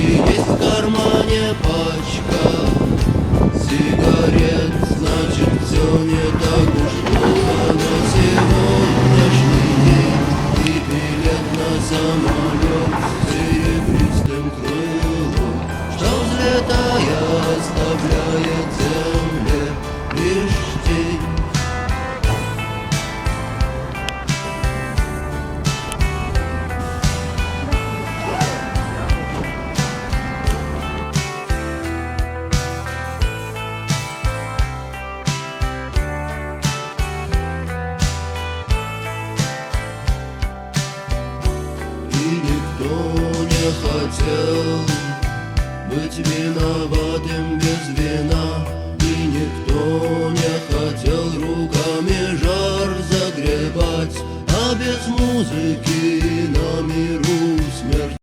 есть в кармане пачка сигарет, значит все не так уж плохо на сегодняшний день. И билет на самолет с серебристым крылом, что взлетая оставляет земле лишь тень. И никто не хотел быть виноват.